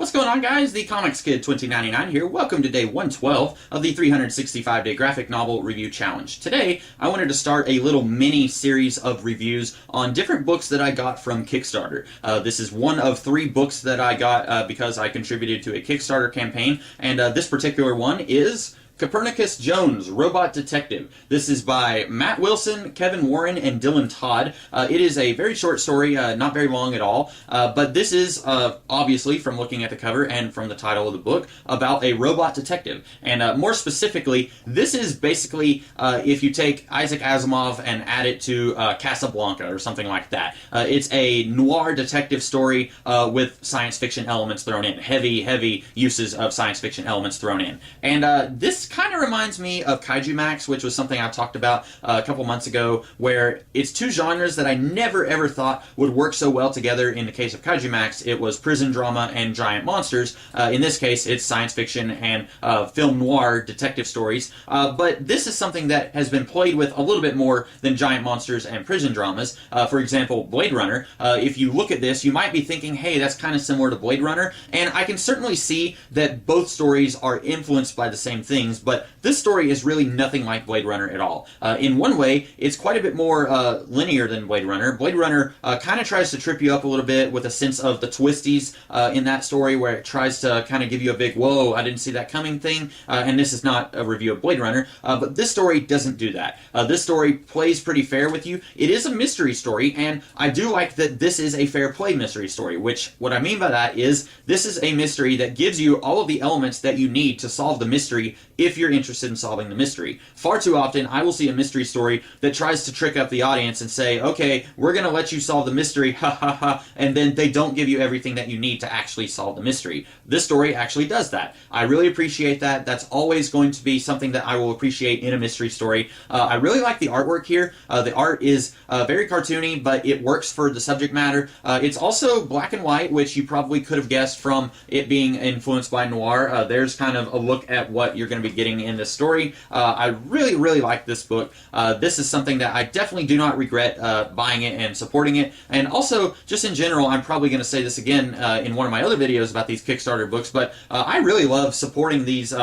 What's going on, guys? The Comics Kid 2099 here. Welcome to day 112 of the 365-day graphic novel review challenge. Today, I wanted to start a little mini series of reviews on different books that I got from Kickstarter. This is one of 3 books that I got because I contributed to a Kickstarter campaign, and this particular one is Copernicus Jones, Robot Detective. This is by Matt Wilson, Kevin Warren, and Dylan Todd. It is a very short story, not very long at all, but this is, obviously, from looking at the cover and from the title of the book, about a robot detective. And more specifically, this is basically if you take Isaac Asimov and add it to Casablanca or something like that. It's a noir detective story with science fiction elements thrown in. Heavy uses of science fiction elements thrown in. And this kind of reminds me of Kaiju Max, which was something I talked about a couple months ago, where it's 2 genres that I never ever thought would work so well together. In the case of Kaiju Max, it was prison drama and giant monsters. In this case, it's science fiction and film noir detective stories. But this is something that has been played with a little bit more than giant monsters and prison dramas. For example, Blade Runner. If you look at this, you might be thinking, hey, that's kind of similar to Blade Runner. And I can certainly see that both stories are influenced by the same things, but this story is really nothing like Blade Runner at all. In one way, it's quite a bit more linear than Blade Runner. Blade Runner kind of tries to trip you up a little bit with a sense of the twisties in that story, where it tries to kind of give you a big, whoa, I didn't see that coming thing, and this is not a review of Blade Runner, but this story doesn't do that. This story plays pretty fair with you. It is a mystery story, and I do like that this is a fair play mystery story, which what I mean by that is this is a mystery that gives you all of the elements that you need to solve the mystery if you're interested in solving the mystery. Far too often, I will see a mystery story that tries to trick up the audience and say, okay, we're going to let you solve the mystery, ha ha ha, and then they don't give you everything that you need to actually solve the mystery. This story actually does that. I really appreciate that. That's always going to be something that I will appreciate in a mystery story. I really like the artwork here. The art is very cartoony, but it works for the subject matter. It's also black and white, which you probably could have guessed from it being influenced by noir. There's kind of a look at what you're going to be getting in this story. I really like this book. This is something that I definitely do not regret buying it and supporting it. And also, just in general, I'm probably going to say this again in one of my other videos about these Kickstarter books, but I really love supporting these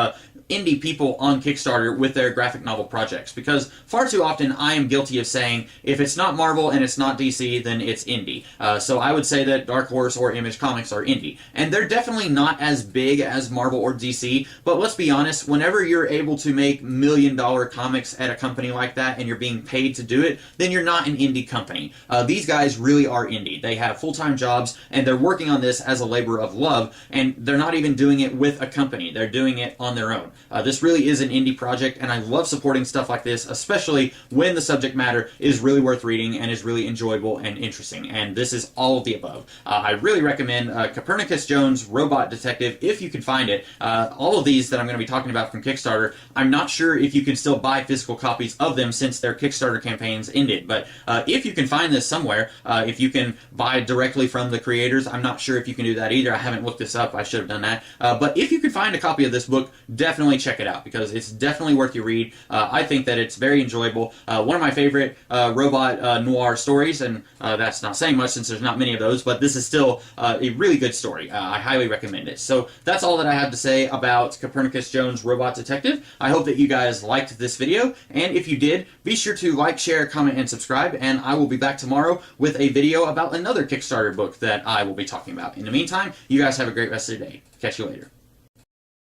indie people on Kickstarter with their graphic novel projects, because far too often I am guilty of saying, if it's not Marvel and it's not DC, then it's indie. So I would say that Dark Horse or Image Comics are indie. And they're definitely not as big as Marvel or DC, but let's be honest, whenever you're able to make $1 million comics at a company like that and you're being paid to do it, then you're not an indie company. These guys really are indie. They have full-time jobs and they're working on this as a labor of love, and they're not even doing it with a company. They're doing it on their own. This really is an indie project, and I love supporting stuff like this, especially when the subject matter is really worth reading and is really enjoyable and interesting, and this is all of the above. I really recommend Copernicus Jones, Robot Detective, if you can find it. All of these that I'm going to be talking about from Kickstarter, I'm not sure if you can still buy physical copies of them since their Kickstarter campaigns ended, but if you can find this somewhere, if you can buy directly from the creators, I'm not sure if you can do that either. I haven't looked this up. I should have done that. But if you can find a copy of this book, definitely check it out, because it's definitely worth your read. I think that it's very enjoyable. One of my favorite robot noir stories, and that's not saying much since there's not many of those, but this is still a really good story. I highly recommend it. So that's all that I have to say about Copernicus Jones, Robot Detective. I hope that you guys liked this video, and if you did, be sure to like, share, comment, and subscribe, and I will be back tomorrow with a video about another Kickstarter book that I will be talking about. In the meantime, you guys have a great rest of the day. Catch you later.